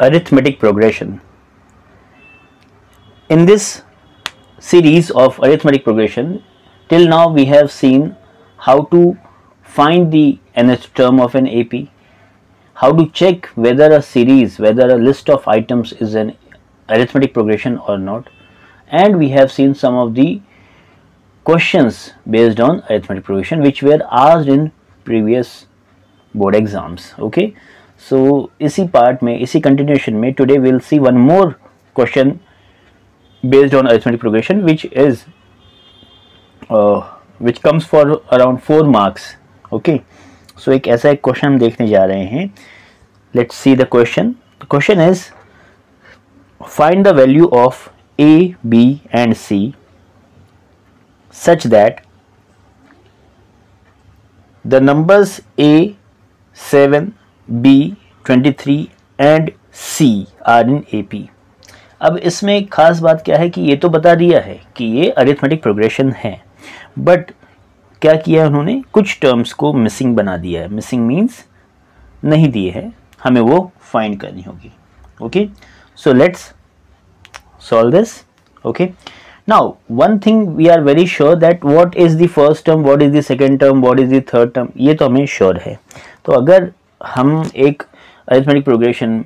arithmetic progression. In this series of arithmetic progression, till now we have seen how to find the nth term of an AP, how to check whether a series, whether a list of items is an arithmetic progression or not, and we have seen some of the questions based on arithmetic progression which were asked in previous board exams. Okay, so इसी part में, इसी continuation में today we will see one more question based on arithmetic progression which comes for around 4 marks. Okay, so एक ऐसा एक question हम देखने जा रहे हैं. Let's see the question. The question is, find the value of A, B and C such that the numbers A, 7, B, 23 and C are in AP. अब इसमें एक खास बात क्या है कि ये तो बता दिया है कि ये अरिथमेटिक प्रोग्रेशन है, बट क्या किया उन्होंने, कुछ टर्म्स को मिसिंग बना दिया है. मिसिंग मीन्स नहीं दिए हैं, हमें वो फाइंड करनी होगी. Okay, so let's solve this. Okay, now one thing we are very sure that what is the first term, what is the second term, what is the third term, ये तो हमें श्योर है. तो अगर हम एक अरिथमेटिक प्रोग्रेशन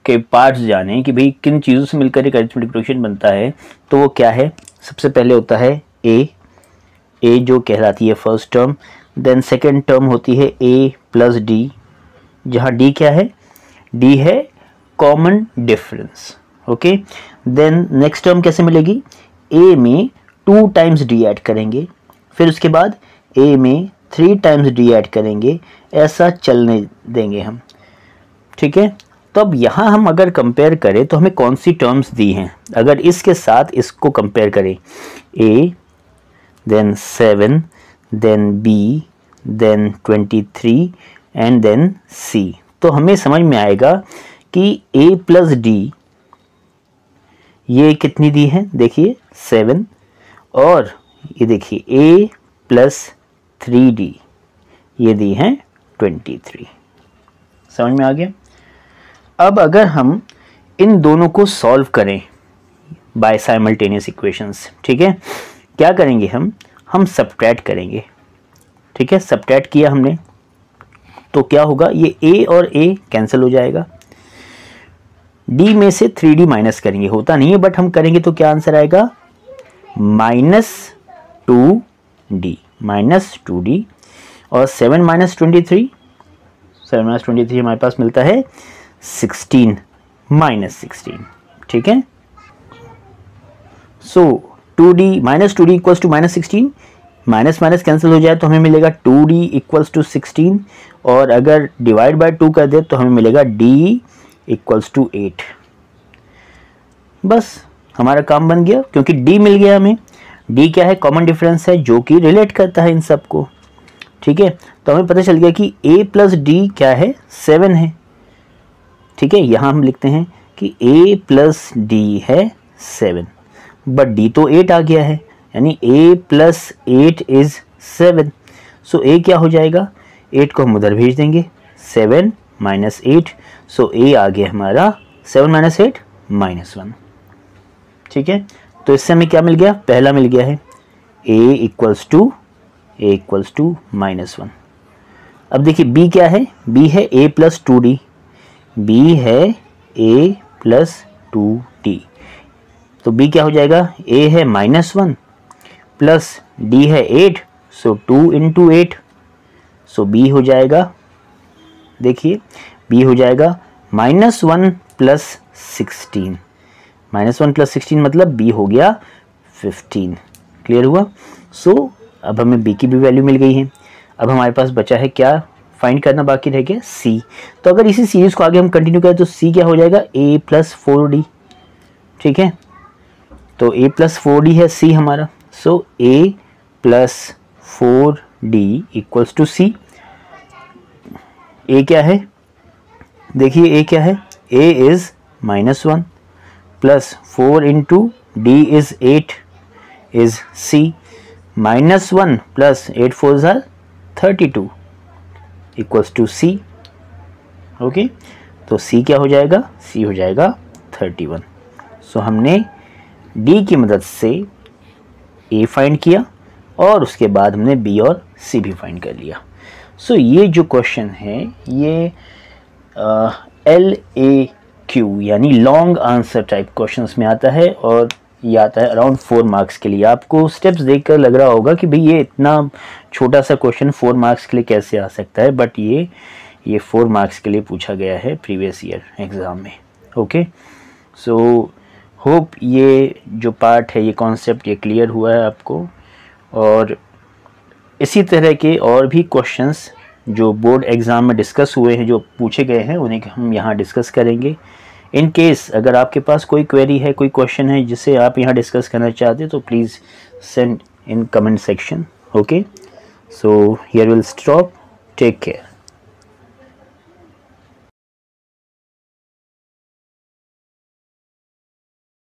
के parts जाने कि भाई किन चीज़ों से मिलकर एक अरिथमेटिक प्रोग्रेशन बनता है, तो वो क्या है. सबसे पहले होता है ए जो कहलाती है first term. Then second term होती है ए प्लस डी, जहाँ डी क्या है, डी है common difference. Okay, then next term कैसे मिलेगी, ए में 2 टाइम्स डी ऐड करेंगे, फिर उसके बाद ए में 3 टाइम्स डी ऐड करेंगे, ऐसा चलने देंगे हम. ठीक है, तो अब यहाँ हम अगर कंपेयर करें तो हमें कौन सी टर्म्स दी हैं. अगर इसके साथ इसको कंपेयर करें, A then 7 then B then 23 and then C, तो हमें समझ में आएगा कि ए प्लस डी ये कितनी दी है, देखिए 7, और ये देखिए a प्लस 3d ये दी है 23. समझ में आ गया. अब अगर हम इन दोनों को सॉल्व करें बाय साइमल्टेनियस इक्वेशंस, ठीक है, क्या करेंगे हम सब्ट्रैक्ट करेंगे. ठीक है, सब्ट्रैक्ट किया हमने तो क्या होगा, ये a और a कैंसिल हो जाएगा. d में से 3d माइनस करेंगे, होता नहीं है बट हम करेंगे तो क्या आंसर आएगा, -2d और 7 माइनस 23 हमारे पास मिलता है 16 -16. ठीक है, so 2d equals to -16, minus minus cancel हो जाए तो हमें मिलेगा 2d इक्वल्स टू 16, और अगर डिवाइड बाय 2 कर दे तो हमें मिलेगा d इक्वल्स टू 8. बस हमारा काम बन गया, क्योंकि d मिल गया हमें. d क्या है, कॉमन डिफरेंस है जो कि रिलेट करता है इन सबको. ठीक है, तो हमें पता चल गया कि a प्लस डी क्या है, 7 है. ठीक है, यहाँ हम लिखते हैं कि a प्लस डी है 7, बट d तो 8 आ गया है, यानी a plus 8 is 7. So a क्या हो जाएगा, 8 को हम उधर भेज देंगे, 7 माइनस 8, सो a आ गया हमारा 7 माइनस 8 -1. ठीक है, तो इससे हमें क्या मिल गया, पहला मिल गया है a इक्वल्स टू -1. अब देखिए b क्या है, b है a प्लस 2d, b है a प्लस 2d, तो b क्या हो जाएगा, a है -1 प्लस d है 8, सो 2 इंटू 8, सो b हो जाएगा, देखिए b हो जाएगा -1 प्लस 16, -1 प्लस 16 मतलब b हो गया 15. क्लियर हुआ. सो अब हमें b की भी वैल्यू मिल गई है. अब हमारे पास बचा है क्या, फाइंड करना बाकी रह गया c. तो अगर इसी सीरीज को आगे हम कंटिन्यू करें तो c क्या हो जाएगा, a प्लस 4d. ठीक है, तो a प्लस 4d है c हमारा, so a plus 4d equals to c. a क्या है, देखिए a क्या है, a is -1 plus 4 into d is 8 is c, -1 plus 8 4 ज़ा 32 इक्वल्स टू c. ओके, तो सी क्या हो जाएगा, सी हो जाएगा 31। सो हमने डी की मदद से ए फाइंड किया और उसके बाद हमने बी और सी भी फाइंड कर लिया। सो ये जो क्वेश्चन है ये LAQ यानी लॉन्ग आंसर टाइप क्वेश्चंस में आता है और ये आता है अराउंड 4 मार्क्स के लिए। आपको स्टेप्स देखकर लग रहा होगा कि भाई ये इतना छोटा सा क्वेश्चन 4 मार्क्स के लिए कैसे आ सकता है, बट ये 4 मार्क्स के लिए पूछा गया है प्रीवियस ईयर एग्ज़ाम में। ओके, सो होप ये जो पार्ट है, ये कॉन्सेप्ट ये क्लियर हुआ है आपको। और इसी तरह के और भी क्वेश्चंस जो बोर्ड एग्ज़ाम में डिस्कस हुए हैं, जो पूछे गए हैं, उन्हें हम यहाँ डिस्कस करेंगे। इन केस अगर आपके पास कोई क्वेरी है, कोई क्वेश्चन है जिसे आप यहाँ डिस्कस करना चाहते हैं, तो please send in comment section. Okay, so here will stop, take care.